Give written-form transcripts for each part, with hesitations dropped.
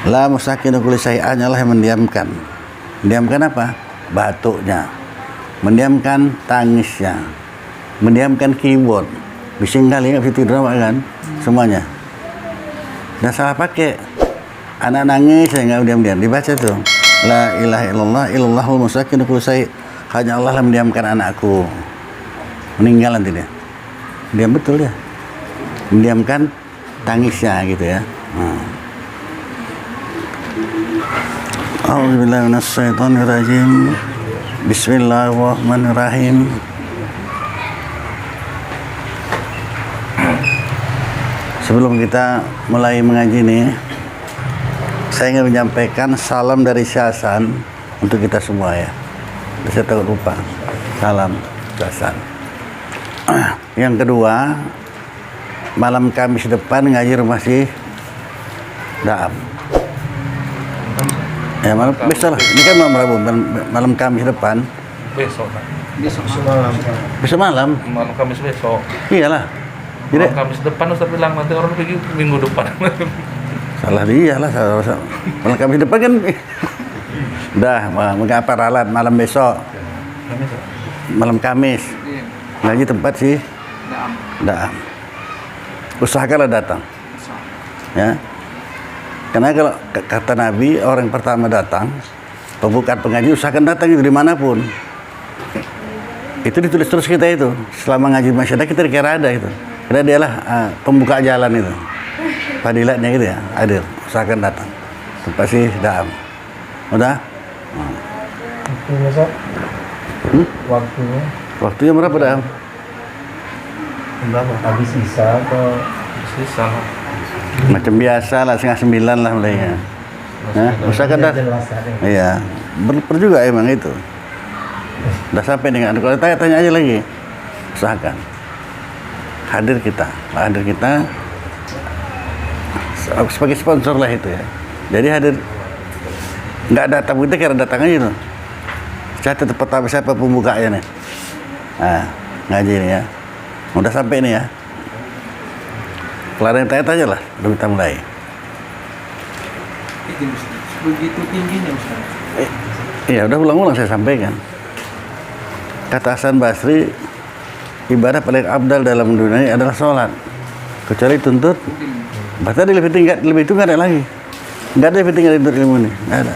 La musakinu kulli syai'an, Allah yang mendiamkan. Mendiamkan apa? Batuknya, mendiamkan tangisnya, mendiamkan keyboard. Bising kali nggak bisa tidur kan? Semuanya. Dan salah pakai. Anak nangis saya nggak diam-diam. Dibaca tuh. La ilaha illallah illallahul musakinu kulli syai'. Hanya Allah yang mendiamkan anakku. Meninggal nanti dia. Diam betul ya. Mendiamkan tangisnya gitu ya. A'udzubillahi minasyaitonirrajim. Bismillahirrahmanirrahim. Sebelum kita mulai mengaji ini, saya ingin menyampaikan salam dari Syah Hasan untuk kita semua ya. Saya takut lupa. Salam Syah Hasan. Yang kedua, malam Kamis depan ngaji rumah si Daam. Ya malam besok lah. Ini kan malam Rabu, malam Kamis depan. Besok kan? Besok malam. Besok malam? Malam Kamis besok. Iyalah. Malam Kamis depan Ustaz bilang nanti orang pergi minggu depan. Salah dia lah. Salah. Malam Kamis depan kan. Udah, mengapa ralat malam besok? Malam Kamis. Ngaji tempat sih. Daam. Usahakanlah datang. Ya. Karena kalau kata Nabi, orang pertama datang, pembukaan pengajian usahakan datang itu dimanapun. Itu ditulis terus kita itu. Selama ngaji masyarakat kita dikira ada itu. Karena dialah pembuka jalan itu. Fadilatnya gitu ya, hadir. Usahakan datang. Tempat sih Daam. Udah? Waktunya, Sob? Waktunya? Waktunya berapa Daam? Berapa? Habis sisa atau? Sisa lah. Macam biasa lah, 8:30 lah mulainya. Nah, usahakan datang. Iya, berper juga emang itu. Udah sampai dengan, kalau tanya aja lagi. Usahakan. Hadir kita sebagai sponsor lah itu ya. Jadi hadir, nggak datang kita kira datang aja tuh. Catat pertama siapa pembukanya nih. Nah, ngaji ini ya. Udah sampai nih ya. Kalau ada yang tanya-tanya lah, udah kita mulai. Begitu tingginya Ustaz. Iya, udah ulang-ulang saya sampaikan. Kata Hasan Basri, ibadah paling abdal dalam dunia ini adalah sholat. Kecuali tuntut, bahkan lebih tinggi, lebih itu nggak ada lagi. Nggak ada lebih tinggi dari tuntut ilmu ini, nggak ada.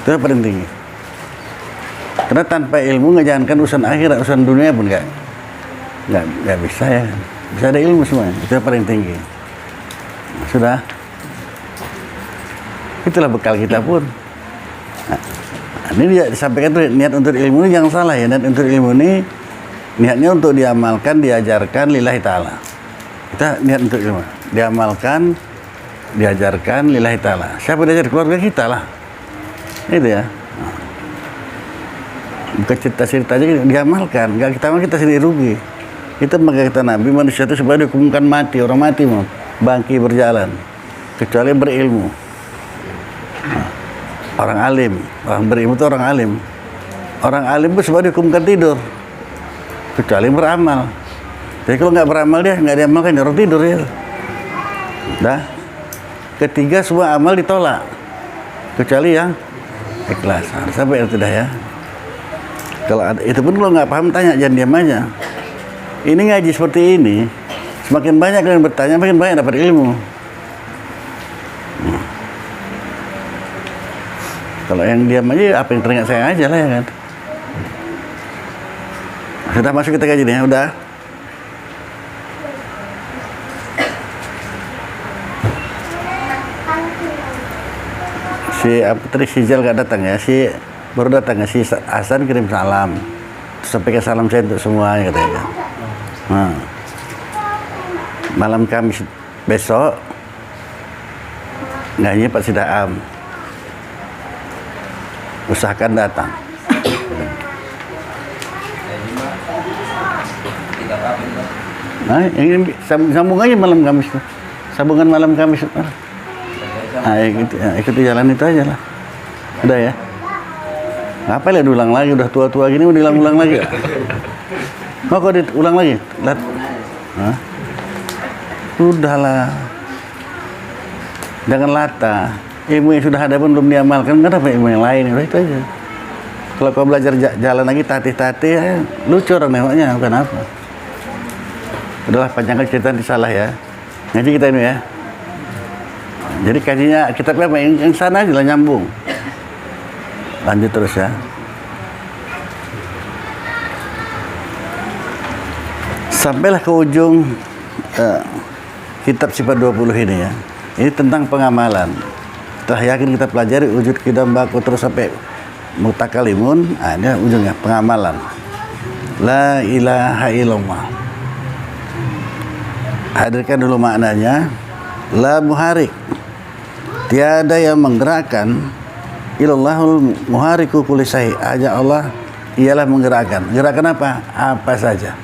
Itu yang paling tinggi. Karena tanpa ilmu ngejalankan urusan akhirat, urusan dunia pun nggak bisa ya. Bisa ada ilmu semua, itu yang paling tinggi. Sudah. Itulah bekal kita pun. Nah, ini dia disampaikan tuh niat untuk ilmu ini jangan salah ya. Niat untuk ilmu ini niatnya untuk diamalkan, diajarkan lillahi ta'ala. Kita niat untuk ilmu, diamalkan, diajarkan lillahi ta'ala. Siapa diajar? Keluarga kita lah. Itu ya. Bukan cerita-cerita aja diamalkan. Enggak kita amalkan, kita sendiri rugi. Kita maka kata Nabi, manusia itu sebenarnya dihukumkan mati, orang mati mau bangki berjalan kecuali berilmu. Orang alim, orang berilmu itu orang alim. Orang alim itu sebenarnya dihukumkan tidur kecuali beramal. Jadi kalau nggak beramal dia nggak diamalkan, orang tidur ya. Dah. Ketiga semua amal ditolak kecuali yang ikhlas. Sampai itu dah ya. Kalau ada, itu pun kalau nggak paham tanya, jangan diam aja. Ini ngaji seperti ini, semakin banyak kalian bertanya, makin banyak dapat ilmu. Kalau yang diam aja, apa yang teringat saya aja lah ya kan. Sudah masuk kita kaji nih, udah. Si apa tadi si Zal gak datang ya, si baru datang ya, si Hasan kirim salam. Sampaikan salam saya untuk semuanya katanya. Nah, malam Kamis besok ngaji Pak Sidaam. Usahakan datang. Nah, ini sambung aja malam Kamis tuh. Sambungan malam Kamis. Nah, ikuti jalan itu aja lah. Udah ya. Apa lah diulang lagi, udah tua-tua gini udah ulang-ulang lagi. Mau kok diulang lagi? Lihat. Hah? Udahlah. Jangan latah. ilmu yang sudah ada pun belum diamalkan, kenapa ilmu yang lain? Udah itu aja. Kalau kau belajar jalan lagi tatih-tatih, lucu orang nengoknya, bukan apa. Udahlah, panjangkan cerita nanti salah ya. Ngaji kita ini ya. Jadi kajinya kitabnya apa? Yang sana aja lah, nyambung. Lanjut terus ya. Sampailah ke ujung kitab sifat 20 ini ya. Ini tentang pengamalan. Setelah yakin kita pelajari wujud kidam baku terus sampai mutakalimun, ini ujungnya pengamalan. La ilaha illallah. Hadirkan dulu maknanya. La muharik. Tiada yang menggerakkan. Illallahul muhariku kulisai. Aja Allah ialah menggerakkan. Gerakan apa? Apa saja.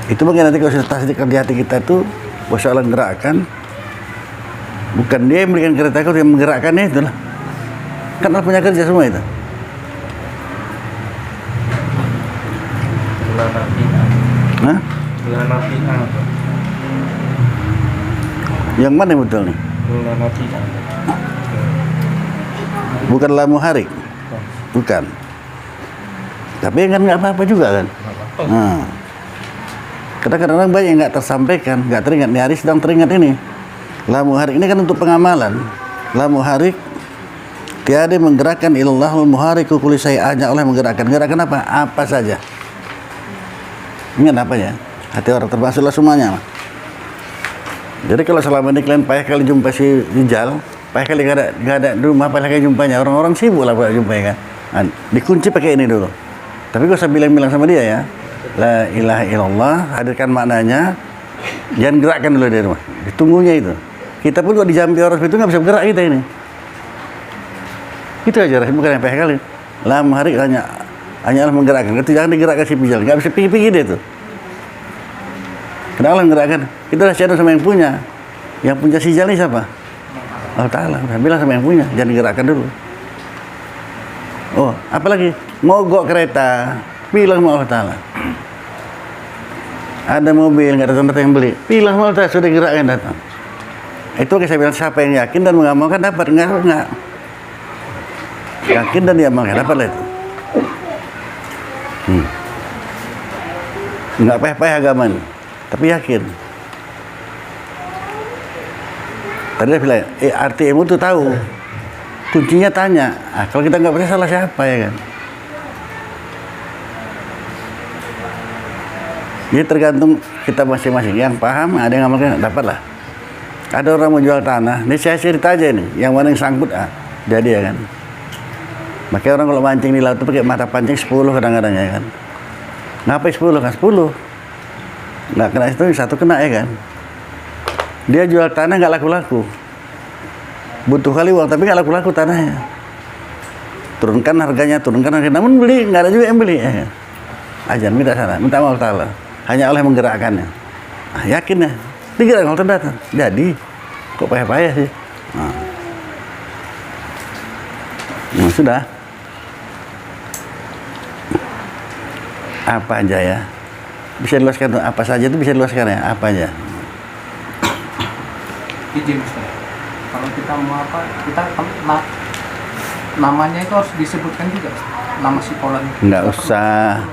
Itu mungkin nanti kalau sudah tasdik di hati kita itu bahwa Allah menggerakkan, bukan dia yang memberikan kereta itu, yang menggerakkannya itu lah. Kan Allah punya kerja semua itu. Hah? Yang mana yang betul nih? Bukan lamu harik, bukan. Tapi kan nggak apa-apa juga kan. Nah, kadang-kadang banyak yang nggak tersampaikan, nggak teringat. Nih hari sedang teringat ini. Lamu harik ini kan untuk pengamalan. Lamu harik tiada menggerakkan illallahul muhariku kulisai, hanya Allah menggerakkan. Gerakan apa? Apa saja. Ingat apa ya? Hati orang termasuklah semuanya. Jadi kalau selama ini kalian payah kali jumpa si Rijal, payah kali nggak ada di rumah, payah kali jumpanya, orang-orang sibuk lah buat jumpanya kan. Nah, dikunci pakai ini dulu. Tapi gak usah bilang-bilang sama dia ya. La ilaha illallah, hadirkan maknanya, jangan gerakkan dulu di rumah. Ditunggunya itu. Kita pun kalau di Jambi orang itu nggak bisa bergerak kita ini. Itu aja, bukan yang payah kali. Lam hari hanya Allah menggerakkan. Itu jangan digerakkan si Rijal, nggak bisa pikir-pikir dia itu. Kenapa Allah menggerakkan? Kita udah share sama yang punya. Yang punya si Rijal ini siapa? Allah Ta'ala. Udah bilang sama yang punya, jangan digerakkan dulu. Oh, apalagi mogok kereta, bilang sama Allah Ta'ala. Ada mobil, nggak datang yang beli, bilang sama Allah Ta'ala, sudah gerakkan datang. Itu saya bilang, siapa yang yakin dan mengamalkan dapat, enggak. Yakin dan diamalkan, dapatlah itu. Enggak payah-payah agama ini, tapi yakin. Tadi dia bilang, arti ilmu itu tahu. Kuncinya tanya. Kalau kita nggak percaya, salah siapa ya kan? Jadi tergantung kita masing-masing. Yang paham, ada yang ngamalkan, dapatlah. Ada orang mau jual tanah, ini saya cerita aja nih, yang mana yang sangkut, jadi ya kan. Makanya orang kalau mancing di laut itu pakai mata pancing 10 kadang-kadang ya kan. Ngapain 10 kan? 10. Nggak kena itu, satu kena ya kan. Dia jual tanah nggak laku-laku. Butuh kali uang, tapi nggak laku-laku tanahnya. Turunkan harganya, namun beli, nggak ada juga yang beli ya kan. Ajan, minta sana, minta Allah Ta'ala. Hanya Allah yang menggerakkannya. Yakin ya? Digerakkan kalau datang. Jadi, kok payah-payah sih? Nah, sudah. Apa aja ya? Bisa diluaskan tuh, apa saja itu bisa diluaskan ya? Apa aja? Izin Ustaz. Kalau kita mau apa, kita namanya itu harus disebutkan juga, nama si Polan. Nggak usah.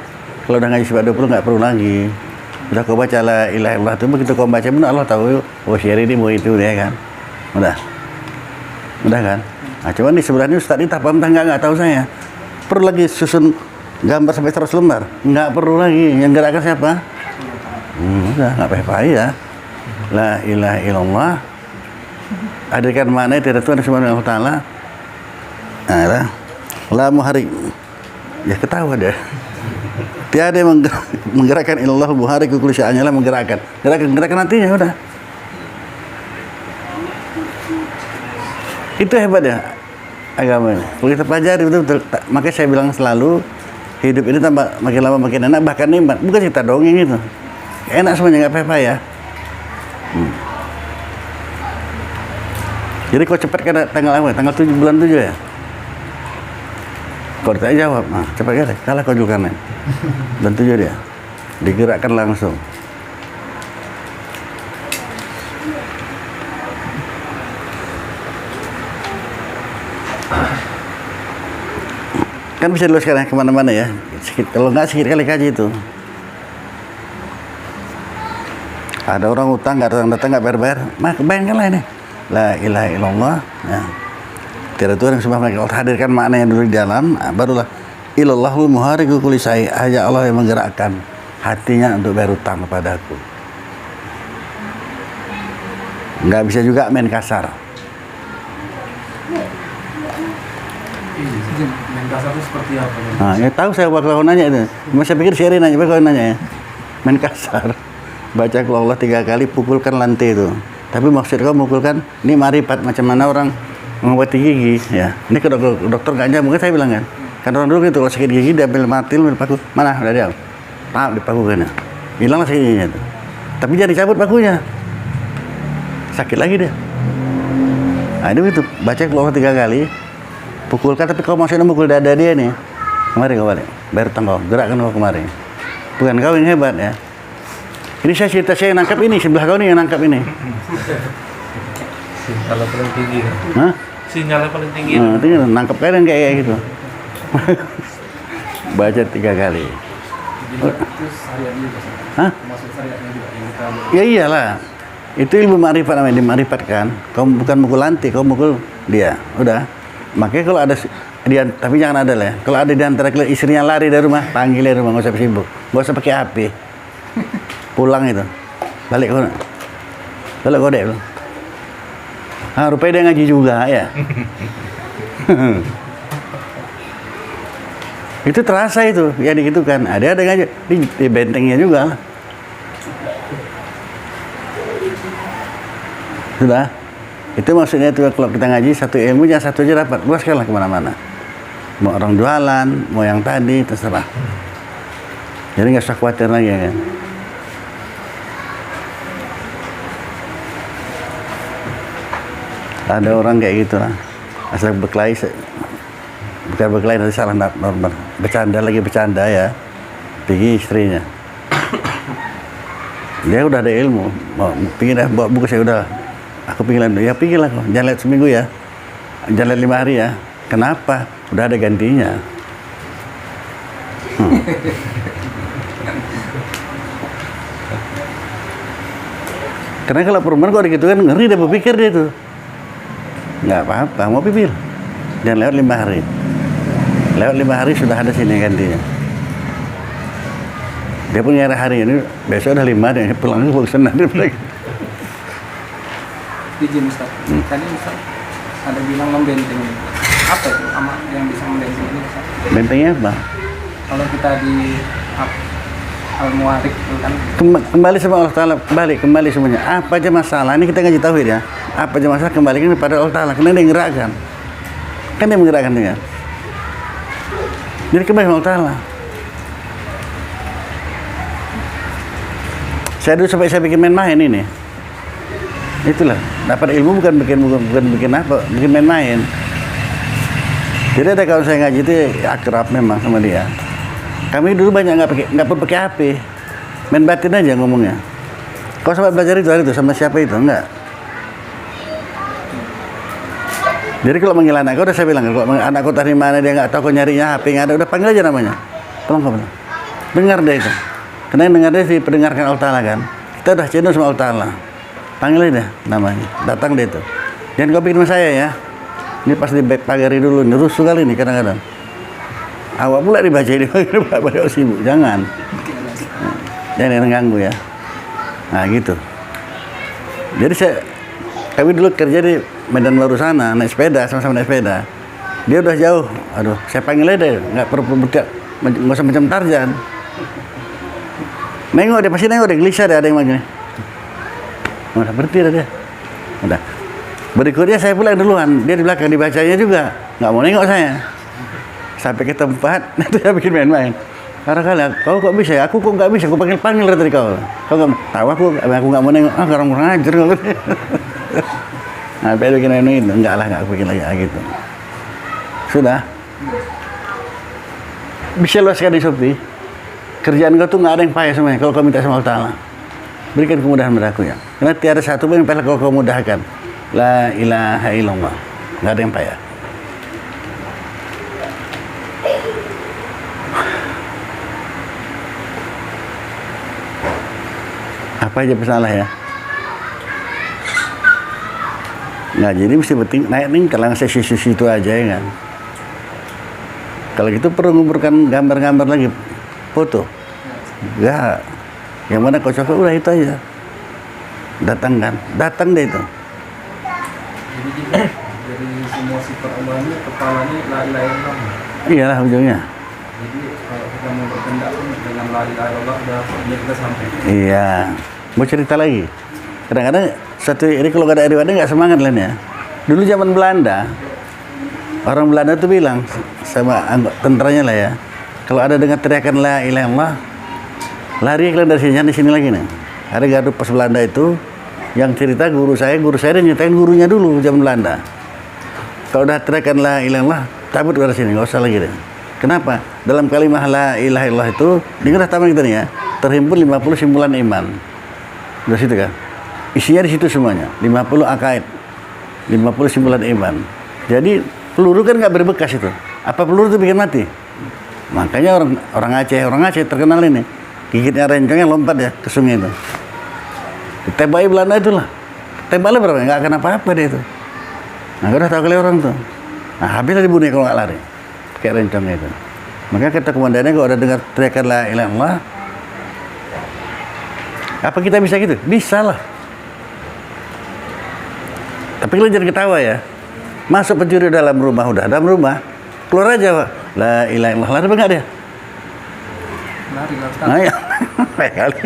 Kalau udah ngaji sifat 20 nggak perlu lagi. Udah kau baca la ilaha illallah itu, begitu kau baca benar Allah tahu. Oh syari ini mau itu ya kan. Udah kan. Nah cuman di sebenarnya Ustaz ini tak paham, nggak tahu saya. Perlu lagi susun gambar sampai 100 lembar? Nggak perlu lagi. Yang gerakkan siapa? Udah nggak payah-payah ya. La ilaha illallah. Hadirkan makna tidak Tuhan subhanahu wa ta'ala. Nah, la muharik. Ya ketawa deh. Tiada yang menggerakkan illallah muharik kulisya'annya lah menggerakkan. Gerakan nantinya udah. Itu hebat ya agama ini. Kalau kita pelajari betul-betul. Makanya saya bilang selalu hidup ini tambah makin lama makin enak, bahkan nikmat. Bukan cerita dongeng itu. Enak semuanya, nggak apa-apa ya. Jadi kau cepat kan tanggal apa? Tanggal 7 bulan 7 ya? Kau tanya jawab, nah cepat kali. Kalah kau juga kan. Dan 7 dia. Digerakkan langsung. Kan bisa diluaskan ya kemana-mana ya. Kalau nggak sedikit kali kaji itu. Ada orang utang, nggak datang nggak bayar-bayar. Maka bayangkanlah ini. La ilaha illallah. Ya. Tiada Tuhan yang sembah mereka. Allah hadirkan maknanya dulu di dalam. Barulah ilallahul muhariku kulisai. Hanya Allah yang menggerakkan hatinya untuk bayar utang kepadaku. Nggak bisa juga main kasar. Main kasar itu seperti apa? Nah, ya tahu saya bakal nanya itu. Cuma saya pikir si Eri nanya, bakal nanya ya. Main kasar. Baca kalau Allah 3 kali, pukulkan lantai itu. Tapi maksud kau mukulkan, ini marifat macam mana orang mengobati gigi ya. Ini ke dokter nggak nyambung kan saya bilang kan. Kan orang dulu gitu kalau sakit gigi dia ambil martil, ambil paku. Mana udah dia? Dipakukan ya. Hilanglah sakit giginya itu. Tapi jangan dicabut pakunya. Sakit lagi dia. Nah itu gitu. Baca kalau Allah 3 kali, pukulkan, tapi kau maksudnya mukul dada dia nih. Kemari kau balik, bayar utang kau, gerakkan kau kemari. Bukan kau yang hebat ya. Ini saya cerita saya yang nangkap ini, sebelah kau nih yang nangkap ini. Sinyalnya paling tinggi. Hah? Sinyalnya paling tinggi. Nah, itu nangkap kalian kayak gitu. Baca 3 kali. Itu syariat juga. Hah? Masuk syariatnya juga yang kita Ya iyalah. Itu ilmu ma'rifat namanya, dima'rifatkan. Kau bukan mukul lantai, kau mukul dia. Udah. Makanya kalau ada dia, tapi jangan ada lah ya. Kalau ada di antara kalian istrinya lari dari rumah, panggil dari rumah, nggak usah sibuk, nggak usah pakai HP. Pulang itu, balik kode lu. Ah, rupanya dia ngaji juga ya. Itu terasa itu, ya gitu kan. Ada ngaji di bentengnya juga lah. Sudah. Itu maksudnya itu kalau kita ngaji satu ilmu jangan satu aja dapat, luaskanlah kemana-mana. Mau orang jualan, mau yang tadi terserah. Jadi nggak usah khawatir lagi ya kan. Ada orang kayak gitu lah. Asal berkelahi, bukan berkelahi nanti salah normal. Bercanda ya. Pergi istrinya. Dia udah ada ilmu. Mau pingin dah bawa buku saya udah. Aku pingin ya pinginlah kok. Jangan lihat seminggu ya. Jangan lihat 5 hari ya. Kenapa? Udah ada gantinya. Karena kalau perempuan kok gitu kan ngeri dia berpikir dia tuh. Nggak apa-apa, mau pikir. Jangan lewat 5 hari. Lewat 5 hari sudah ada sini gantinya. Dia punya hari ini, besok udah 5 deh, pulang ke Senang dia lagi. izin Ustaz. Tadi Ustaz ada bilang membenteng. Apa itu amal yang bisa membenteng ini Ustaz? Bentengnya apa? Kalau kita di Al-Muwarik itu kan Kembali sama Allah Ta'ala, kembali semuanya. Apa aja masalah, ini kita ngaji tauhid ya. Apa aja masalah, kembalikan kepada Allah Ta'ala. Karena dia yang gerakkan. Kan dia menggerakkan dia. Jadi kembali sama Allah Ta'ala. Saya dulu sampai saya bikin main-main ini. Itulah, dapat ilmu bukan bikin apa, bikin main-main. Jadi ada kalau saya ngaji itu akrab memang sama dia. Kami dulu banyak nggak perlu pakai HP, main batin aja ngomongnya. Kau sempat belajar itu hari itu sama siapa itu enggak? Jadi kalau manggil anak kau udah saya bilang, kalau anak kau dari mana dia nggak tahu kau nyarinya HP nggak ada, udah panggil aja namanya. Tolong kau bilang, dengar deh itu. Karena yang dengar dia diperdengarkan Allah Ta'ala kan. Kita udah channel sama Allah Ta'ala. Panggil aja namanya, datang deh itu. Jangan kau bikin sama saya ya. Ini pas dipagari dulu, ini rusuh kali ini kadang-kadang. Awak pula dibaca ini, pada sibuk, jangan. Jangan ganggu ya. Nah gitu. Jadi kami dulu kerja di Medan Baru sana, naik sepeda, sama-sama naik sepeda. Dia udah jauh, aduh, saya panggil aja deh, nggak perlu nggak usah macam Tarzan. Nengok dia, pasti nengok dia, gelisah deh ada yang begini. Udah berhenti dah dia. Udah. Berikutnya saya pulang duluan, dia di belakang dibacanya juga, nggak mau nengok saya. Sampai ke tempat, nanti saya bikin main-main. Karena kali, kau kok bisa? Aku kok nggak bisa? Aku panggil dari kau. Kau nggak tahu aku nggak mau nengok. Ah, kurang ajar kau. Nah, saya bikin main-main, enggak lah, nggak aku bikin lagi gitu. Sudah. Bisa luaskan di Shopee. Kerjaan kau tuh nggak ada yang payah semuanya. Kalau kau minta sama Allah Ta'ala, berikan kemudahan pada aku ya. Karena tiada satu pun yang payah kalau kau mudahkan. La ilaha illallah. Nggak ada yang payah. Apa aja masalah ya? Nah, jadi mesti penting naik nih kalau sisi itu aja ya kan. Kalau gitu perlu mengumpulkan gambar-gambar lagi, foto. Enggak. Yang mana kau cocok udah itu aja. Datang deh itu. Jadi gitu, dari semua sifat Allah ini kepalanya la ilaha illallah. Iyalah ujungnya. Jadi kalau kita mau berkendak pun dengan la ilaha illallah udah dia kita sampai. Iya. Mau cerita lagi. Kadang-kadang satu ini kalau gak ada Eri nggak semangat lain ya. Dulu zaman Belanda, orang Belanda tuh bilang sama tentaranya lah ya, kalau ada dengar teriakan la ilaha illallah, lari kalian dari sini lagi nih. Ada gaduh pas Belanda itu, yang cerita guru saya dan nyetain gurunya dulu zaman Belanda. Kalau udah teriakan la ilaha illallah, cabut dari sini, nggak usah lagi deh. Kenapa? Dalam kalimat la ilaha illallah itu, dengar taman kita nih ya, terhimpun 50 simpulan iman. Udah situ kan? Isinya di situ semuanya, 50 akaid, 50 simpulan iman. Jadi peluru kan nggak berbekas itu. Apa peluru itu bikin mati? Makanya orang Aceh terkenal ini, gigitnya rencongnya lompat ya ke sungai itu. Ditembaki Belanda itulah. Tembaknya berapa? Nggak akan apa-apa dia itu. Nah, udah tahu kali orang tuh. Nah, habislah dibunuh kalau nggak lari. Kayak rencongnya itu. Makanya kata komandannya kalau ada dengar teriakan la ilaha illallah, apa kita bisa gitu? Bisa lah. Tapi kalian jangan ketawa ya. Masuk pencuri dalam rumah, dalam rumah, keluar aja Pak. La ilaha illallah, lari apa enggak dia? Lari lah. Nah, ya. Baik kali.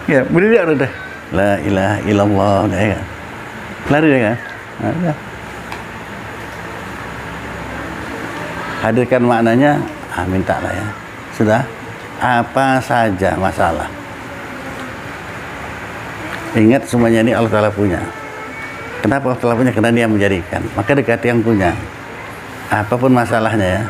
Ya, berdiri udah. La ilaha illallah, udah ya. Lari dia kan? Nah, ya. Hadirkan maknanya, minta lah ya. Sudah, apa saja masalah. Ingat semuanya ini Allah Ta'ala punya. Kenapa Allah Ta'ala punya? Karena dia menjadikan. Maka dekati yang punya. Apapun masalahnya ya.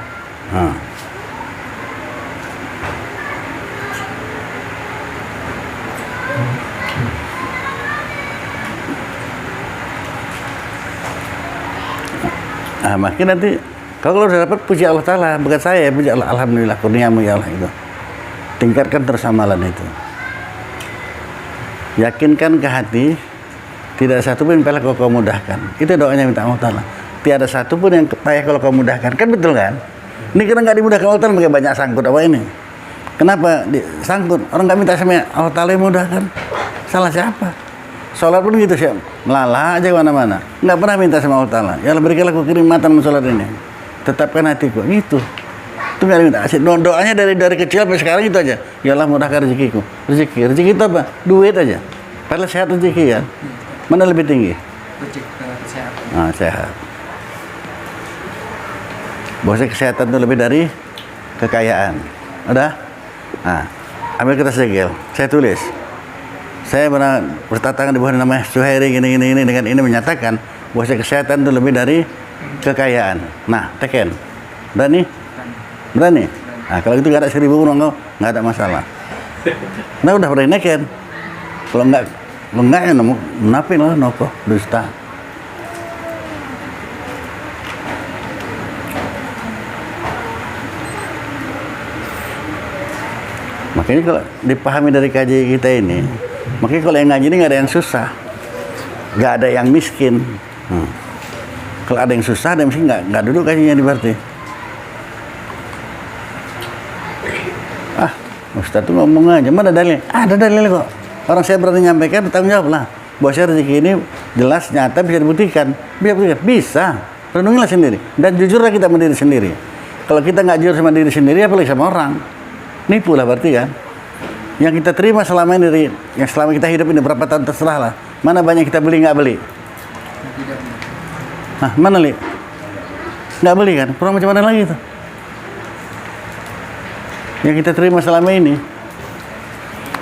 Makin nanti kalau udah dapat puji Allah Ta'ala, bukan saya, puji Allah, alhamdulillah kurniamu ya Allah itu. Tingkatkan terus amalan itu. Yakinkan ke hati, tidak satu pun yang kau mudahkan. Itu doanya minta Allah Ta'ala. Tiada satu pun yang payah kalau kau mudahkan. Kan betul kan? Ini karena nggak dimudahkan Allah Ta'ala, pakai banyak sangkut apa ini? Kenapa sangkut? Orang nggak minta sama Allah Ta'ala yang mudahkan. Salah siapa? Sholat pun gitu sih, melala aja kemana-mana. Nggak pernah minta sama Allah Ta'ala. Ya Allah berikanlah aku kenikmatan sholat ini. Tetapkan hatiku. Gitu. Itu nggak minta. Doanya dari kecil sampai sekarang itu aja. Ya Allah mudahkan rezekiku. Rezeki itu apa? Duit aja. Padahal sehat rezeki kan. Mana lebih tinggi? Rezeki sehat. Nah, sehat. Bahwasanya kesehatan itu lebih dari kekayaan. Udah? Nah, ambil kertas segel. Saya tulis. Saya pernah bertatangan di bawah namanya Suhairi ini dengan ini menyatakan bahwasanya kesehatan itu lebih dari kekayaan. Nah, teken. Berani? Berani? Nah, kalau itu nggak ada 1000 orang nggak ada masalah. Nah, udah berani neken. Kalau enggak ya menapin lah nopo dusta. Makanya kalau dipahami dari kaji kita ini, makanya kalau yang ngaji ini nggak ada yang susah, nggak ada yang miskin. Kalau ada yang susah, ada yang miskin nggak duduk kajinya di berarti. Ustaz tuh ngomong aja, mana dalil? Ada dalil kok. Orang saya berani nyampaikan, bertanggung jawab lah. Bahwa rezeki ini jelas, nyata, bisa dibuktikan. Bisa. Renungilah sendiri. Dan jujurlah kita sama diri sendiri. Kalau kita nggak jujur sama diri sendiri, apalagi sama orang. Nipu lah berarti kan. Yang kita terima selama ini dari, yang selama kita hidup ini berapa tahun terserah lah. Mana banyak kita beli nggak beli? Mana li? Nggak beli kan? Kurang macam mana lagi tuh? Yang kita terima selama ini.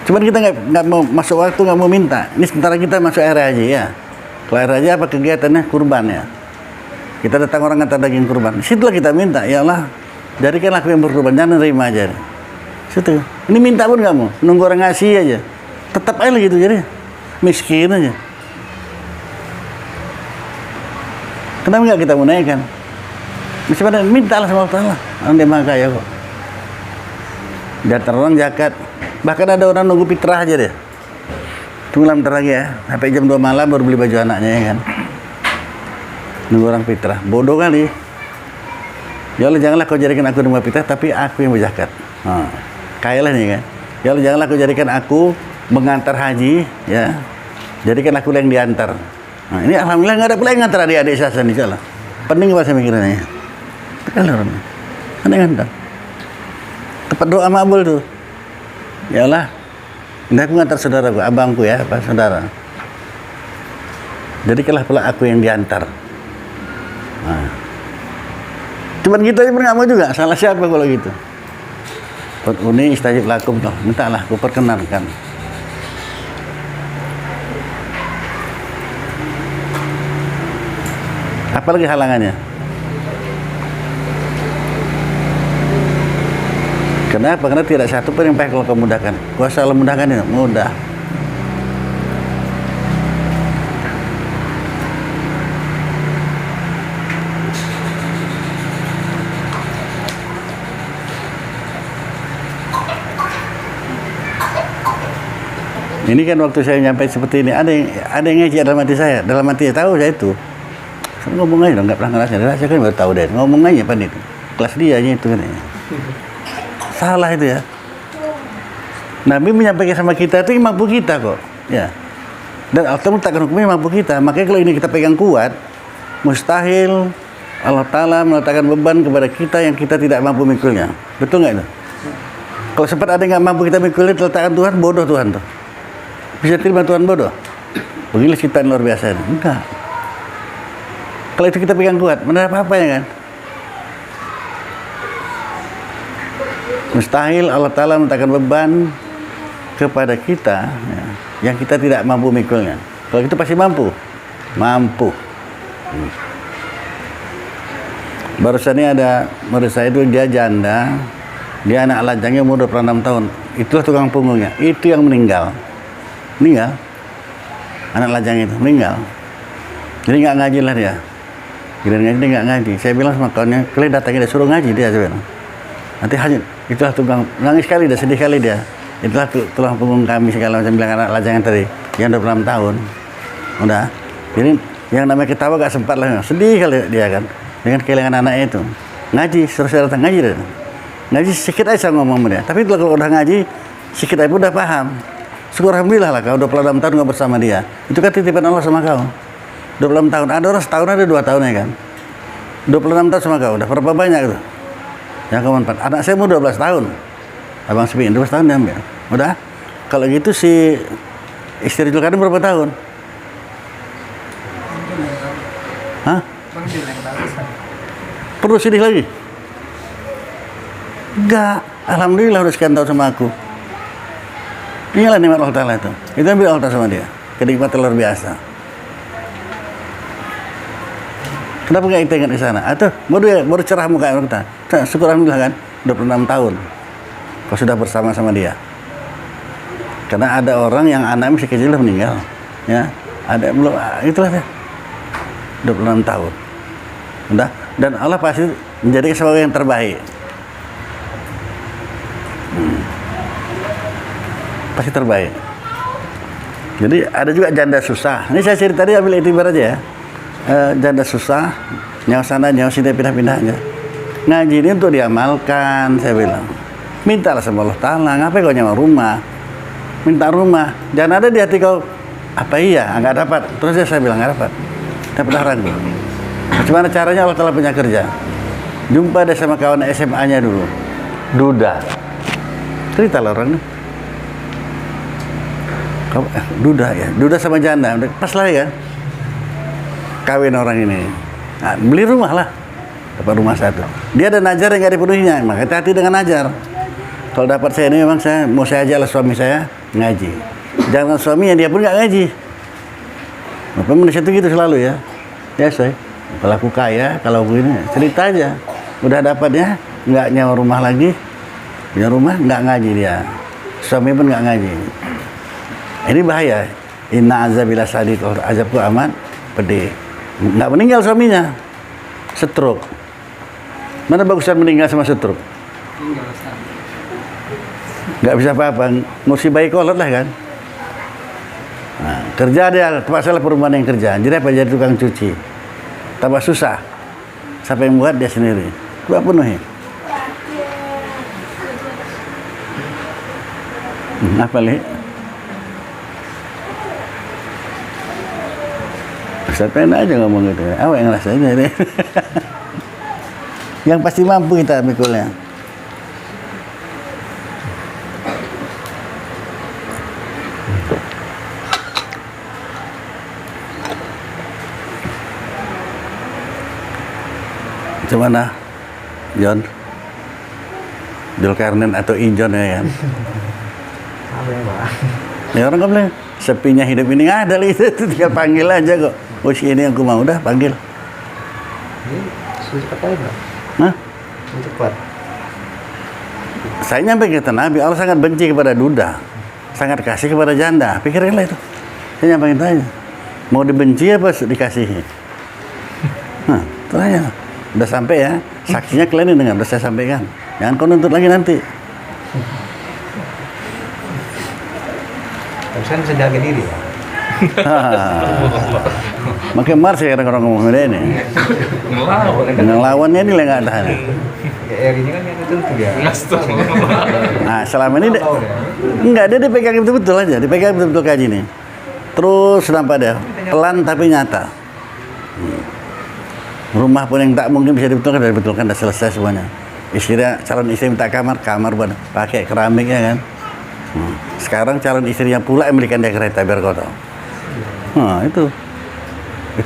Cuman kita nggak mau masuk waktu, nggak mau minta. Ini sementara kita masuk air haji ya. Kalau air haji apa kegiatannya? Kurban ya. Kita datang orang ngantar daging kurban. Situlah kita minta, ya Allah, jadikanlah aku yang berkurban, jangan nerima aja. Situ. Ini minta pun nggak mau, nunggu orang ngasih aja. Tetap aja gitu jadi miskin aja. Kenapa nggak kita menaikkan? Mesti pada minta lah sama Allah Ta'ala. Orang dia maha kaya kok. Datang orang zakat, Bahkan ada orang nunggu fitrah aja deh. Tunggu bentar lagi ya, sampai jam 2 malam baru beli baju anaknya ya kan. Nunggu orang fitrah, bodoh kali. Ya Allah janganlah kau jadikan aku nunggu fitrah, tapi aku yang berzakat. Kayalah nih kan. Ya Allah janganlah kau jadikan aku mengantar haji, ya. Jadikan aku yang diantar. Nah, ini alhamdulillah nggak ada pula yang ngantar adik-adik saya insyaallah. Pening apa saya mikirnya. Tekan orang. Ada yang ngantar. Tepat doa makbul tuh. Ya Allah, ini aku ngantar saudaraku, abangku ya, apa saudara. Jadikanlah pula aku yang diantar. Nah. Cuman kita aja nggak mau juga. Salah siapa kalau gitu? Uni istajib lakum toh. Mintalah aku perkenankan. Apalagi halangannya? Kenapa? Karena tidak satu pun yang baik kalau kau mudahkan. Kuasa Allah mudahkan itu mudah. Ini kan waktu saya nyampe seperti ini, ada yang ngaji dalam hati saya, tahu saya itu. Saya ngomong aja, nggak pernah ngerasa, saya kan baru tahu deh, ngomong aja pan itu, kelas dia aja itu kan. Salah itu ya. Nabi menyampaikan sama kita itu mampu kita kok, ya. Dan Allah meletakkan hukumnya mampu kita. Makanya kalau ini kita pegang kuat, mustahil Allah Ta'ala meletakkan beban kepada kita yang kita tidak mampu mikulnya. Betul nggak itu? Kalau sempat ada yang nggak mampu kita mikulnya, letakkan Tuhan, bodoh Tuhan tuh. Bisa terima Tuhan bodoh? Begini kita luar biasa. Enggak. Kalau itu kita pegang kuat, mana apa-apa ya kan? Mustahil Allah Ta'ala meletakkan beban kepada kita ya, yang kita tidak mampu mikulnya. Kalau itu pasti mampu. Barusan ini ada murid saya itu, dia janda, dia anak lajangnya umur 26 tahun. Itulah tukang punggungnya. Itu yang meninggal. Anak lajang itu meninggal. Jadi nggak ngaji lah dia. Giliran ngaji dia nggak ngaji. Saya bilang sama kawannya, kalian datangin dia, suruh ngaji dia. Saya bilang. Nanti hanya itulah tukang, nangis sekali dia, sedih kali dia. Itulah tulang punggung kami segala macam, bilang anak lajangan tadi yang 26 tahun. Udah. Jadi yang namanya ketawa gak sempat lah, sedih kali dia kan dengan kehilangan anaknya itu. Ngaji, suruh saya datang ngaji dia. Ngaji sedikit aja ngomong sama dia. Tapi kalau udah ngaji sedikit aja udah paham. Syukur alhamdulillah lah kau 26 tahun nggak bersama dia. Itu kan titipan Allah sama kau. 26 tahun. Ada orang setahun, ada 2 tahun ya kan. 26 tahun sama kau. Udah berapa banyak itu? Yang kau manfaat. Anak saya umur 12 tahun. Abang Sepi 12 tahun dia ambil. Udah. Kalau gitu si istri Julkarnain berapa tahun? Hah? Perlu sedih lagi? Enggak. Alhamdulillah udah sekian tahun sama aku. Inilah nikmat Allah Ta'ala itu. Itu ambil Allah Ta'ala sama dia. Kenikmatan luar biasa. Kenapa nggak kita ingat ke sana? Atau baru cerah muka kita. Syukur alhamdulillah kan, 26 tahun. Kau sudah bersama sama dia. Karena ada orang yang anaknya masih kecil udah meninggal. Ya, ada belum, itulah ya. 26 tahun. Udah, dan Allah pasti menjadi sebagai yang terbaik. Pasti terbaik. Jadi ada juga janda susah. Ini saya cerita tadi, ambil itibar aja ya. Janda susah, nyawa sana nyawa sini pindah-pindah aja. Ngaji ini untuk diamalkan, saya bilang. Mintalah sama Allah Ta'ala. Ngapain kau nyawa rumah? Minta rumah. Jangan ada di hati kau, apa iya? Nggak dapat. Terus saya bilang nggak dapat. Dapat ragu. Bagaimana caranya? Allah Ta'ala punya kerja. Jumpa deh sama kawan SMA-nya dulu. Duda. Cerita lah orang ini. Duda ya. Duda sama janda. Pas lah ya. Kawin orang ini. Nah, beli rumah lah. Dapat rumah satu. Dia ada najar yang nggak dipenuhinya. Maka hati-hati dengan najar. Kalau dapat saya ini memang saya mau saya ajalah suami saya ngaji. Jangan suaminya dia pun nggak ngaji. Bapak Malaysia itu gitu selalu ya. Ya saya. Kalau aku kaya, kalau aku ini cerita aja. Udah dapatnya nggak nyawa rumah lagi. Punya rumah nggak ngaji dia. Suami pun nggak ngaji. Ini bahaya. Inna azabillah sadid. Azabku amat pedih. Nggak meninggal suaminya. Stroke. Mana bagusan meninggal sama stroke? nggak bisa apa-apa, ngurusi bayi kolot lah kan. Nah, kerja dia terpaksa perumahan yang kerja, jadi apa, jadi tukang cuci, tambah susah, siapa yang buat, dia sendiri, gua penuhi. Apa li? Ustaz pengen aja ngomong gitu, awak yang ngerasain deh. Yang pasti mampu kita mikulnya. Gimana, John? Julkarnain atau Ijon ya kan? Sama ya, Pak. Ya orang kan bilang, sepinya hidup ini nggak ada itu tinggal panggil aja kok. Oh si ini aku mau, udah panggil. Ini sudah cepat aja, Pak. Hah? Sudah cepat. Saya nyampe kata Nabi, Allah sangat benci kepada duda, sangat kasih kepada janda. Pikirinlah itu. Saya nyampe tanya, mau dibenci apa dikasihi? Nah, tanya. Udah sampai ya, saksinya kalian ini dengar, udah saya sampaikan. Jangan kau nuntut lagi nanti. Tapi saya bisa jaga diri, Pak. Makin mar sekarang orang ngomong ini. Ngelawannya ini lah nggak tahan. Ya, ini kan yang tentu ya. Nah, selama ini enggak, dia dipegang betul-betul aja, dipegang betul-betul kayak gini. Terus nampak dia, pelan tapi nyata. Rumah pun yang tak mungkin bisa dibetulkan, dah selesai semuanya. Calon istri minta kamar buat pakai keramiknya kan. Sekarang calon istrinya pula yang belikan dia kereta biar kau tahu. Nah, itu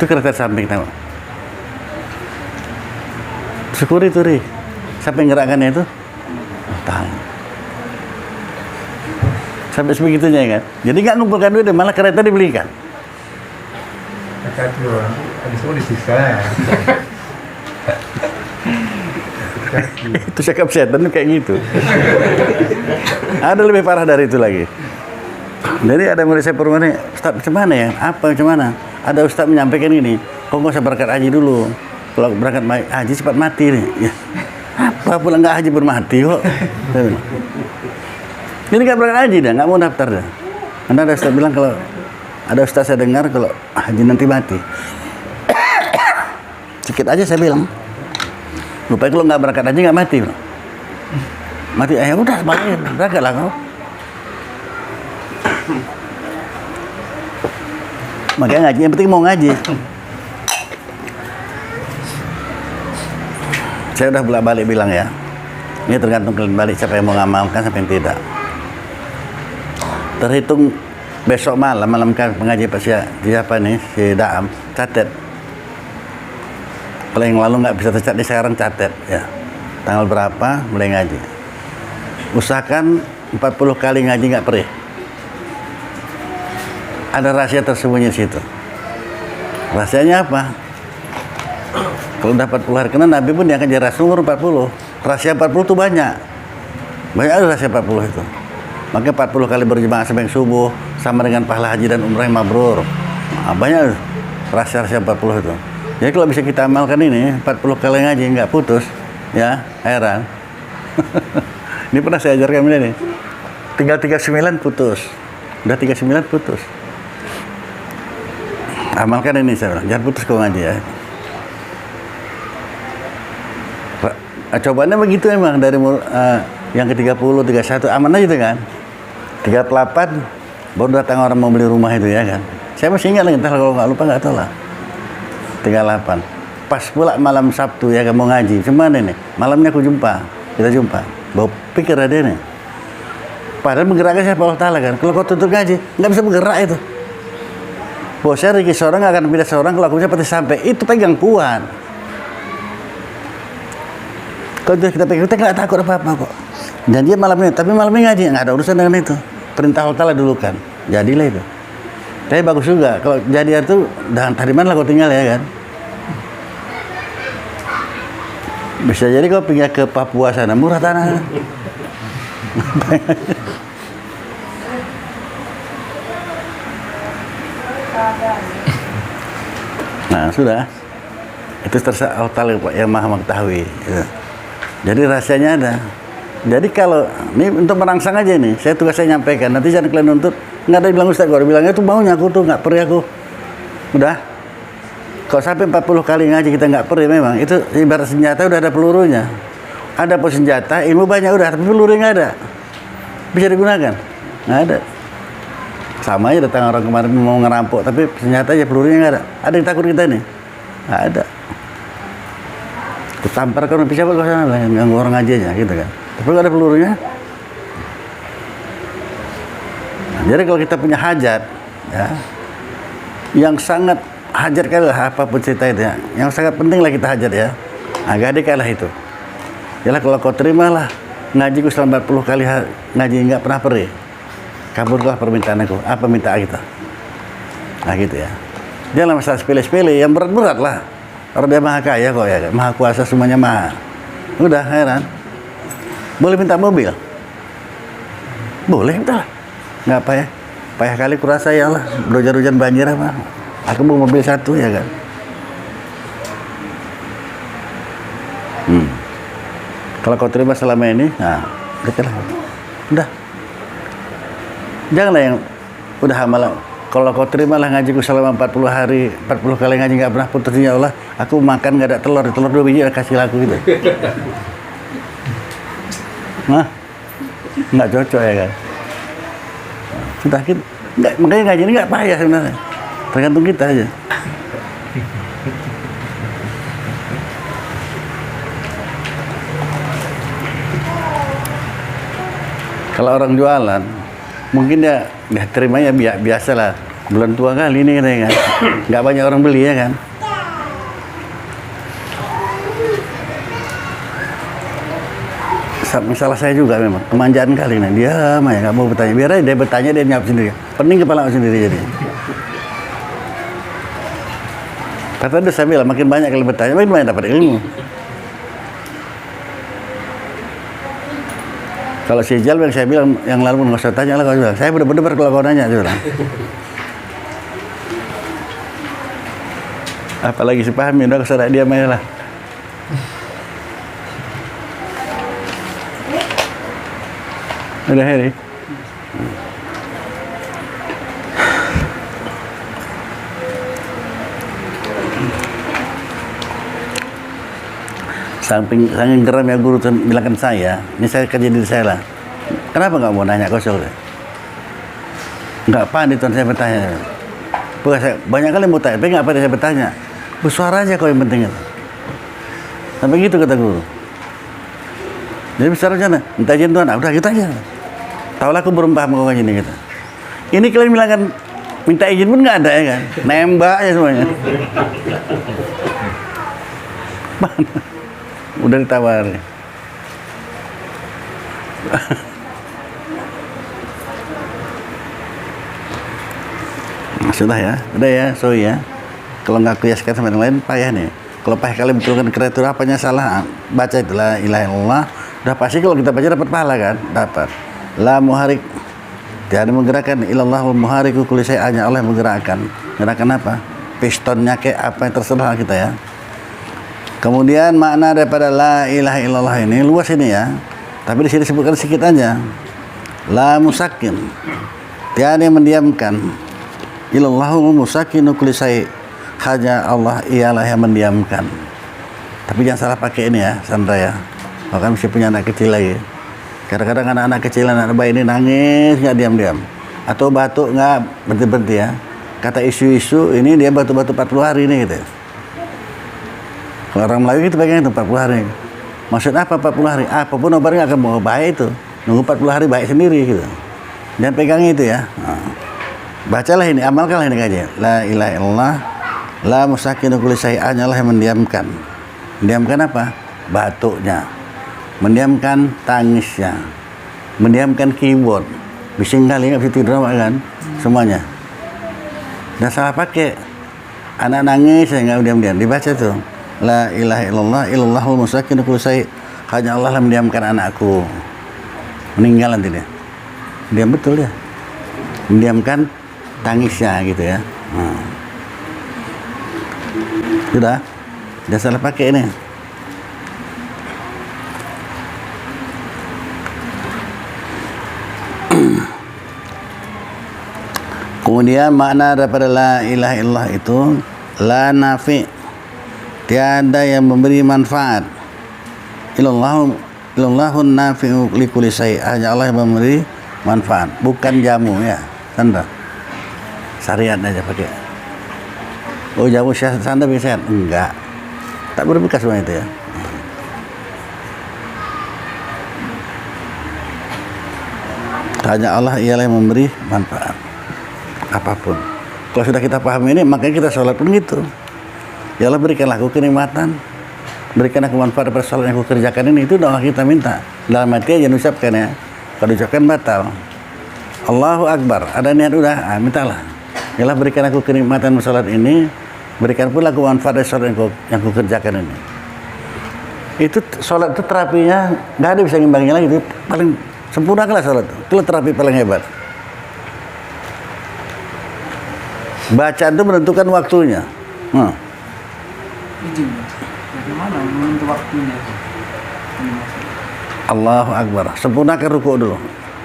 kereta samping tahu. Syukuri tuh, siapa yang gerakkannya itu? Tahan. Sampai sebegitunya kan. Jadi nggak ngumpulkan duit, malah kereta dibelikan. Kakak tuh, ada semua disiksa. Itu cakap setan kayak gitu. Ada lebih parah dari itu lagi. Jadi ada murid saya perumahan ini, Ustaz macam mana ya? Apa macam mana? Ada Ustaz menyampaikan gini, kok nggak usah berangkat haji dulu. Kalau berangkat haji cepat mati nih. Ya. Apa pula nggak haji bermati kok? Ini nggak berangkat haji dah, nggak mau daftar dah. Karena ada Ustaz bilang kalau ada Ustaz saya dengar kalau haji nanti mati. Sedikit aja saya bilang. Lupa kalau nggak berangkat haji nggak mati, bro. Mati, ya udah sebaliknya berangkatlah kau. Makanya ngaji, yang penting mau ngaji. Saya udah bolak-balik bilang ya, ini tergantung kalian balik siapa yang mau ngamalkan, siapa yang tidak. Terhitung besok malam kan pengaji siapa nih, si Daam, catat. Kalau yang lalu nggak bisa tercatat, sekarang catat ya. Tanggal berapa mulai ngaji. Usahakan 40 kali ngaji nggak perih. Ada rahasia tersembunyi di situ. Rahasianya apa? Kalau udah 40 hari kena, Nabi pun dia akan jadi rasul umur 40. Rahasia 40 itu banyak. Banyak ada rahasia 40 itu. Maka 40 kali berjemaah sampai subuh sama dengan pahala haji dan umrah yang mabrur. Nah, banyak rahasia-rahasia 40 itu. Jadi kalau bisa kita amalkan ini 40 kali ngaji nggak putus, ya heran. Ini pernah saya ajarkan ini. Tinggal 39 putus. Udah 39 putus. Amalkan ini saya bilang, jangan putus kau ngaji ya. Cobaannya begitu emang dari yang ke-30, 31 aman aja itu kan. 38 baru datang orang mau beli rumah itu ya kan. Saya masih ingat lagi, entar kalau nggak lupa nggak tahu lah. 38 pas pula malam Sabtu ya kamu ngaji. Cuman ini malamnya kita jumpa. Bawa pikir ada nih. Padahal menggerakkan siapa Allah Ta'ala kan. Kalau kau tutup ngaji nggak bisa bergerak itu. Bosnya rezeki seorang akan pindah seorang, kalau aku pasti sampai. Itu pegang kuat. Kalau kita pegang, kita nggak takut apa-apa kok. Dan dia malam ini, tapi malam ini ngaji, nggak ada urusan dengan itu. Perintah Allah Ta'ala dulu kan. Jadilah itu. Tapi bagus juga. Kalau jadi itu, dan tadi mana kau tinggal ya kan. Bisa jadi kau pindah ke Papua sana, murah tanah. Nah sudah, itu terserah Allah Ta'ala yang maha mengetahui. Jadi rahasianya ada. Jadi kalau ini untuk merangsang aja nih, tugas saya nyampaikan. Nanti jangan kalian nuntut. Nggak ada yang bilang Ustaz, kalau bilangnya itu maunya aku tuh nggak perih aku. Udah. Kalau sampai 40 kali ngaji kita nggak perih memang itu ibarat senjata udah ada pelurunya. Ada pun senjata, ilmu banyak udah, tapi pelurunya nggak ada. Bisa digunakan? Nggak ada. Sama aja datang orang kemarin mau ngerampok, tapi senjata aja pelurunya nggak ada. Ada yang takut kita nih? Nggak ada. Kutampar kan bisa apa ke sana lah, ganggu orang ngaji aja gitu kan. Tapi nggak ada pelurunya. Nah, jadi kalau kita punya hajat, ya, yang sangat hajat kalah apapun cerita itu ya, yang sangat penting lah kita hajat ya. Agak kalah itu. Yalah kalau kau terimalah ngaji ku selama 40 kali ngaji nggak pernah perih. Kabulkanlah permintaan aku. Apa minta kita? Nah gitu ya. Jangan masalah sepele-sepele, yang berat-berat lah. Orang dia maha kaya kok ya, maha kuasa semuanya maha. Udah heran. Boleh minta mobil? Boleh minta lah. Nggak apa ya? Payah kali kurasa ya Allah. Hujan-hujan banjir apa? Aku mau mobil satu ya kan. Kalau kau terima selama ini, nah, gitu lah. Udah. Janganlah yang udah amal. Kalau kau terimalah ngajiku selama 40 hari, 40 kali ngaji nggak pernah putus ya Allah. Aku makan nggak ada telur 2 biji kasih laku gitu. Nah, nggak cocok ya kan. Sudah gitu. Nggak, makanya ngaji ini nggak payah sebenarnya. Tergantung kita aja. Kalau orang jualan, mungkin dia terimanya biasa lah. Bulan tua kali ini kan, nggak banyak orang beli ya kan. Masalah saya juga memang kemanjaan kali nih, dia mah nggak mau bertanya. Biar aja dia bertanya, dia nyap sendiri. Pening kepala sendiri jadi. Kata dia saya bilang makin banyak kali bertanya, makin banyak dapat ilmu. Kalau si Jal yang saya bilang yang lalu nggak usah tanya lah, kau bilang saya bener-bener kalau kau nanya dia bilang. Apalagi si pahami udah kesana dia main lah. Udah hari. Saking geram ya guru bilangkan saya, ini saya kerja diri saya lah. Kenapa nggak mau nanya kosong? Nggak pandai tuan saya bertanya. Bukan saya, banyak kali mau tanya, tapi nggak pandai saya bertanya. Bersuara aja kau yang penting itu. Sampai gitu kata guru. Jadi besar aja, minta izin tuan, udah gitu aja. Tahulah aku belum paham kau gini gitu. Ini kalian bilang kan minta izin pun nggak ada ya kan, nembak aja semuanya. Mana? Udah ditawari. Sudah ya, udah ya, sorry ya. Kalau nggak kiaskan sama yang lain, payah nih. Kalau payah kalian betulkan kreatur apanya salah, baca itulah ilaha illallah. Udah pasti kalau kita baca dapat pahala kan, dapat. La muharik, tiada menggerakkan ilallah wal muhariku kulli syai'an, Allah yang menggerakkan. Gerakan apa? Pistonnya kayak apa yang terserah kita ya. Kemudian makna daripada la ilaha illallah ini luas ini ya. Tapi di sini disebutkan sedikit aja. La musakin. Tiada yang mendiamkan. Illallahu musakinu kulli syai'. Hanya Allah ialah yang mendiamkan. Tapi jangan salah pakai ini ya, Sandra ya. Bahkan mesti punya anak kecil lagi. Kadang-kadang anak-anak kecil, anak bayi ini nangis nggak diam-diam. Atau batuk nggak berhenti-berhenti ya. Kata isu-isu ini dia batuk-batuk 40 hari ini gitu. Kalau orang Melayu itu pegang itu 40 hari. Maksud apa 40 hari? Apapun obatnya akan mau baik itu. Nunggu 40 hari baik sendiri gitu. Jangan pegang itu ya. Nah. Bacalah ini, amalkanlah ini aja. La ilaha illallah, la musakinu kulli syai'an, Allah yang mendiamkan. Mendiamkan apa? Batuknya. Mendiamkan tangisnya. Mendiamkan keyboard. Bising kali nggak bisa tidur kan? Semuanya. Dan salah pakai. Anak nangis saya nggak diam-diam. Dibaca tuh. La ilaha illallah illallahul musakinu kulli syai'. Hanya Allah yang mendiamkan anakku. Meninggal nanti dia. Diam betul ya. Mendiamkan tangisnya gitu ya. Nah. Sudah. Jangan salah pakai ini. Kemudian makna daripada la ilaha illallah itu la nafi, tiada yang memberi manfaat. Illallahun nafi'u likulli syai', hanya Allah yang memberi manfaat, bukan jamu ya. Tanda syariat aja pakai. Oh, jamu sanda bisa sehat? Enggak. Tak berbekas semua itu ya. Hanya Allah ialah yang memberi manfaat apapun. Kalau sudah kita paham ini, makanya kita sholat pun gitu. Ya Allah, berikanlah aku kenikmatan, berikan aku manfaat daripada sholat yang aku kerjakan ini. Itu doa kita minta. Dalam hati aja ucapkan ya. Kalau ucapkan batal. Allahu Akbar, ada niat udah, mintalah. Ya Allah, berikan aku kenikmatan sholat ini, berikan pula aku manfaat dari sholat yang aku kerjakan ini. Itu sholat itu terapinya nggak ada bisa ngimbangnya lagi. Itu paling sempurnakanlah sholat. Itulah terapi paling hebat. Bacaan itu menentukan waktunya. Izin. Bagaimana menentu waktunya? Allahu Akbar. Sempurnakan ruku dulu.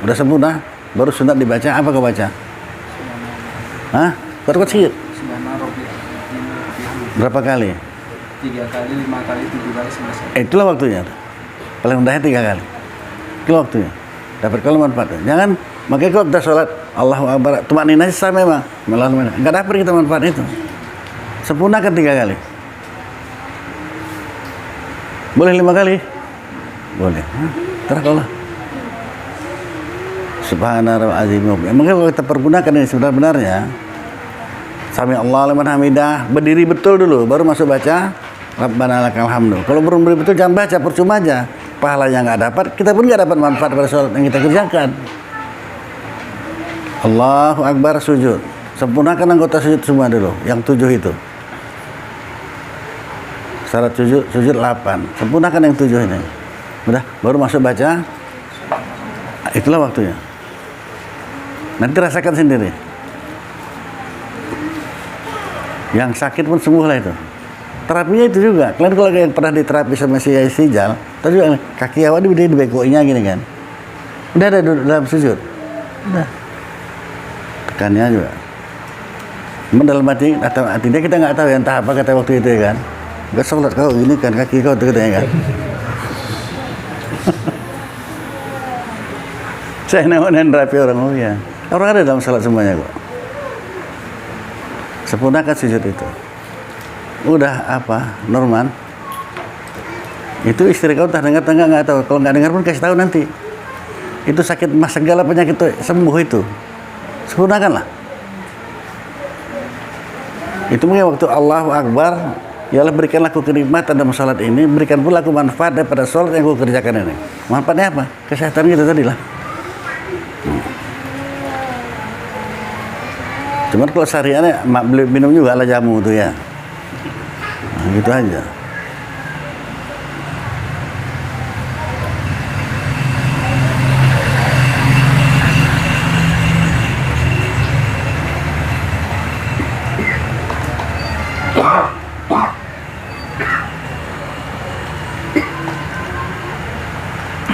Udah sempurna, baru sunat dibaca. Apa kau baca? Hah? Kuat-kuat sikit. Berapa kali? 3 kali, 5 kali, 7 kali, 11 kali. Itulah waktunya. Paling mudahnya 3 kali. Itulah waktunya. Dapat kalau manfaatnya. Jangan, makanya kalau kita sholat Allahu Akbar, tumaninah sama memang. Enggak dapat kita manfaat itu. Sempurnakan 3 kali. Boleh 5 kali? Boleh. Terah Allah. Subhanallah azim. Makanya kalau kita pergunakan ini sebenarnya, sami Allah liman hamidah, berdiri betul dulu, baru masuk baca Rabbana lakal hamdu. Kalau belum berdiri betul jangan baca, percuma aja. Pahalanya nggak dapat, kita pun nggak dapat manfaat pada sholat yang kita kerjakan. Allahu Akbar, sujud. Sempurnakan anggota sujud semua dulu, yang 7 itu. Syarat sujud 8. Sempurnakan yang 7 ini. Udah, baru masuk baca. Itulah waktunya. Nanti rasakan sendiri. Yang sakit pun sembuhlah itu. Terapinya itu juga. Kalian kalau yang pernah diterapi sama si Sijal, tadi juga kaki awak dia dibekoinya gini kan. Udah ada dalam sujud. Udah. Tekannya juga. Memang dalam hati dia kita nggak tahu yang entah apa kata waktu itu ya kan. Gak sholat kau ini kan kaki kau tuh katanya kan. Saya namanya terapi orang ya. Orang ada dalam sholat semuanya kok. Sempurnakan sujud itu. Udah apa, Norman? Itu istri kau entah dengar nggak tahu. Kalau nggak dengar pun kasih tahu nanti. Itu sakit mas segala penyakit itu sembuh itu. Sempurnakanlah. Itu mungkin waktu Allahu Akbar, ya Allah berikanlah aku kenikmatan dalam salat ini, berikan pula aku manfaat daripada salat yang aku kerjakan ini. Manfaatnya apa? Kesehatan kita tadi lah. Cuman kalau syariatnya beli minum juga ala jamu tuh ya. Nah, gitu aja.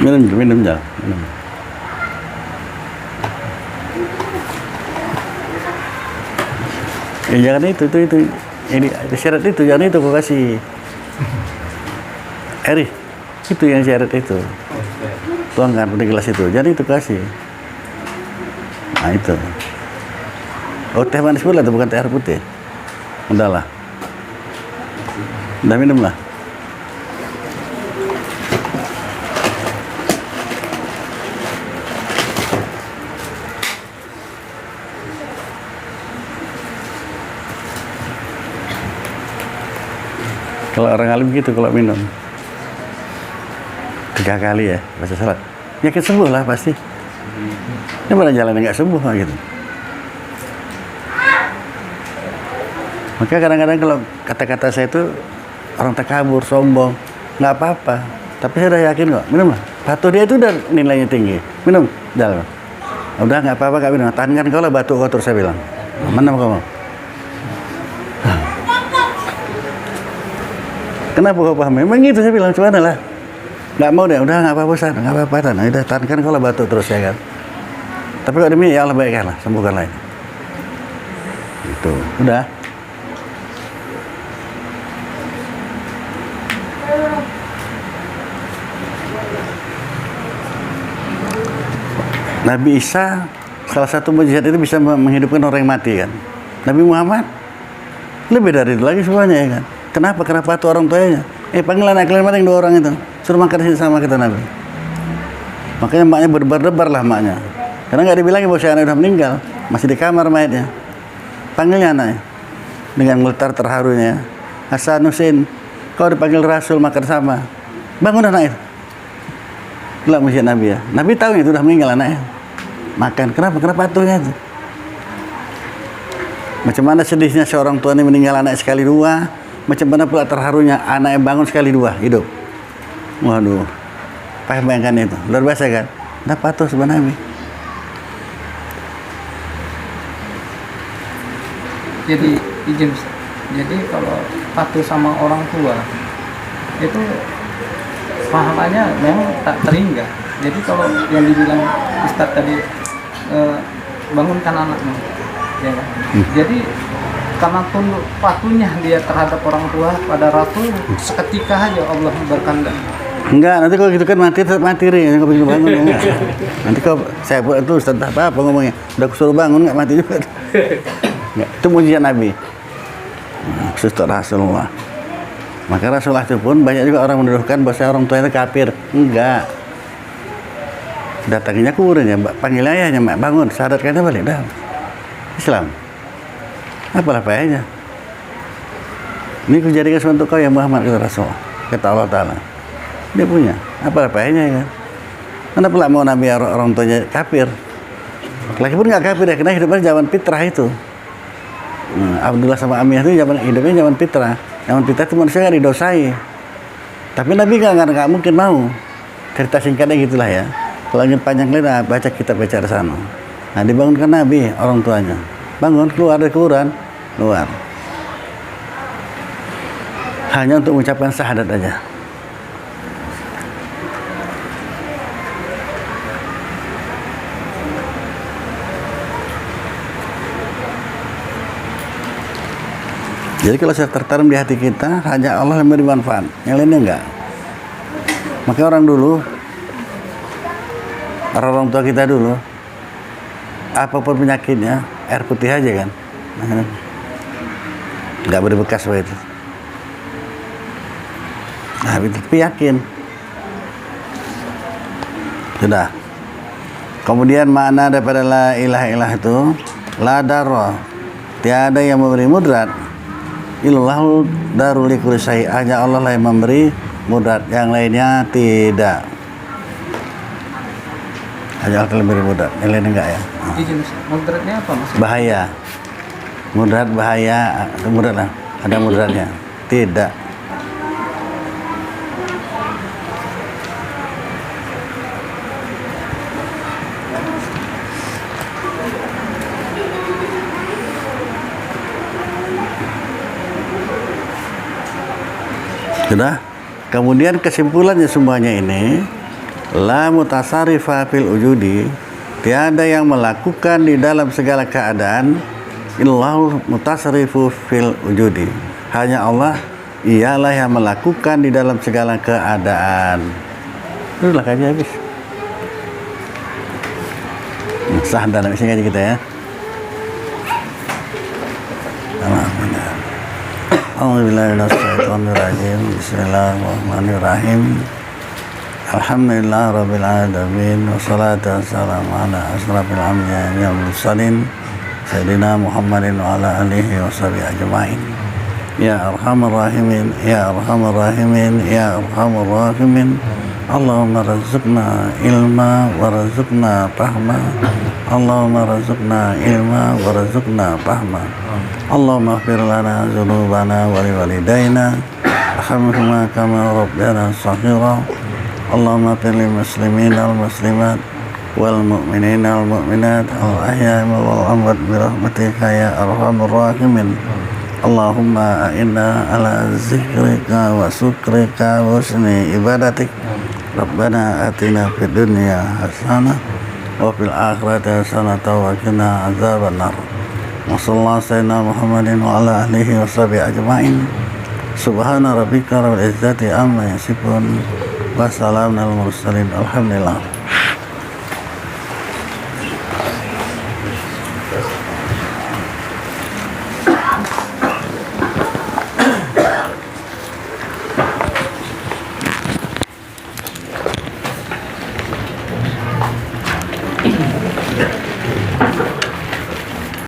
Minum ya. Minum. Ya, jangan itu. Ini syarat itu, jangan itu kau kasih. Eri, itu yang syarat itu. Tuangkan pada gelas itu, jangan itu kasih. Nah itu. Oh, teh manis pula itu bukan teh air putih. Udahlah. Udah minum lah. Kalau orang alim gitu kalau minum 3 kali ya baca salat, yakin sembuh lah pasti. Ini mana jalan nggak sembuh gitu. Maka kadang-kadang kalau kata-kata saya itu orang takabur, sombong, nggak apa-apa. Tapi saya udah yakin kok, minum lah. Batu dia itu udah nilainya tinggi, minum, jalan. Udah nggak apa-apa, kak minum. Tahankan kau lah batu kau terus saya bilang. Mana kau mau? Kenapa kau paham? Memang gitu saya bilang, cuman lah. Nggak mau deh, udah nggak apa-apa Ustaz, nggak apa-apa. Nah, udah tahankan kau lah batu terus ya kan. Tapi kalau demi ya Allah baikkanlah, sembuhkanlah ini. Tuh, udah. Nabi Isa salah satu mujizat itu bisa menghidupkan orang yang mati kan. Nabi Muhammad lebih dari itu lagi semuanya ya kan. Kenapa tuh orang tuanya? Panggil anak kalian yang 2 orang itu, suruh makan di sini sama kita Nabi. Makanya maknya berdebar-debar lah maknya. Karena nggak dibilangin bahwa si anak udah meninggal, masih di kamar mayatnya. Panggilnya anaknya dengan gemetar terharunya. Hasan Husin, kau dipanggil Rasul makan sama. Bangun anak itu. Itulah mujizat Nabi ya. Nabi tahu itu udah meninggal anaknya. Makan. Kenapa patuhnya itu? Macam mana sedihnya seorang tua ini meninggal anak sekali 2. Macam mana pula terharunya anak yang bangun sekali 2 hidup. Waduh, paham bayangkan itu, luar biasa kan? Nah patuh sama Nabi. Jadi izin Ustaz. Jadi kalau patuh sama orang tua itu pahalanya memang tak terhingga. Jadi kalau yang dibilang Ustaz tadi bangunkan anakmu, ya kan? Jadi karena tunduk patuhnya dia terhadap orang tua pada Rasul, seketika aja Allah berkehendak. Enggak, nanti kalau gitu kan mati tetap mati ri, kau bikin bangun enggak. Nanti kau saya buat itu Ustaz apa ngomongnya, udah aku suruh bangun enggak mati juga. Enggak, itu mujizat Nabi. Khusus Rasulullah. Maka Rasulullah itu pun banyak juga orang menuduhkan bahwa orang tuanya itu kafir. Enggak. Datangnya kuburannya, panggil ayahnya, mak bangun, syahadatkan dia balik dah. Islam. Apalah payahnya? Ini kujadikan sebentuk kau ya Muhammad kata Rasulullah, kata Allah Ta'ala. Dia punya. Apalah payahnya ya? Mana pula mau Nabi orang tuanya kafir? Lagi pun nggak kafir ya, karena hidupnya zaman fitrah itu. Abdullah sama Aminah itu hidupnya zaman fitrah. Zaman fitrah itu manusia nggak didosai. Tapi Nabi nggak mungkin mau. Cerita singkatnya gitulah ya. Kalau ingin panjang lebar, baca kitab baca di sana. Nah dibangunkan Nabi orang tuanya. Bangun, keluar dari kuburan, keluar. Hanya untuk mengucapkan syahadat aja. Jadi kalau saya tertanam di hati kita, hanya Allah yang memberi manfaat, yang lainnya enggak. Maka orang dulu, orang tua kita dulu, apapun penyakitnya, air putih aja kan, nggak berbekas itu. Nah, tapi yakin. Sudah. Kemudian makna daripada la ilaha illallah itu, la darra, tiada yang memberi mudrat. Illallahu darul likulli syai', hanya Allah lah yang memberi mudrat, yang lainnya tidak. Hanya Allah yang memberi mudrat, yang lainnya enggak ya. Mudratnya apa Mas? Bahaya. Mudrat bahaya, mudrat lah. Ada mudratnya. Tidak. Sudah. Kemudian kesimpulannya semuanya ini, la mutasarrifa fil wujudi, tiada yang melakukan di dalam segala keadaan, illahul mutasarrifu fil wujudi, hanya Allah ialah yang melakukan di dalam segala keadaan. Itulah kaji habis. Sah dan habisnya kaji kita ya. Alhamdulillah. A'udzubillahiminasyaitonirrajim. Bismillahirrahmanirrahim. Alhamdulillah rabbil alamin wassalatu wassalamu ala asrafil anbiya'i wal mursalin sayyidina Muhammadin wa ala alihi washabihi ajmain. Ya arhamar rahimin, ya arhamar rahimin, ya arhamar rahimin. Allahumma razuqna ilma wa razuqna fahma. Allahumma razuqna ilma wa razuqna fahma. Allahumma ighfir lana dzunubana wa liwalidayna warhamhuma kama rabbayana shaghira. Allahumma ighfir lil muslimin wal muslimat wal mu'minin wal mu'minat al ahya'i wal amwat bi rahmatika ya arhamar rahimin. Allahumma a'inna ala zikrika wa syukrika wa husni ibadatik. Rabbana atina fid dunya hasanah wa fil akhirati hasanah wa qina adzabannar. Wassallallahu sayyidina Muhammadin wa ala alihi wa sahbihi ajma'in. Subhana rabbika rabbil izzati amma yasifun. Wassalamun alal mursalin. Alhamdulillah.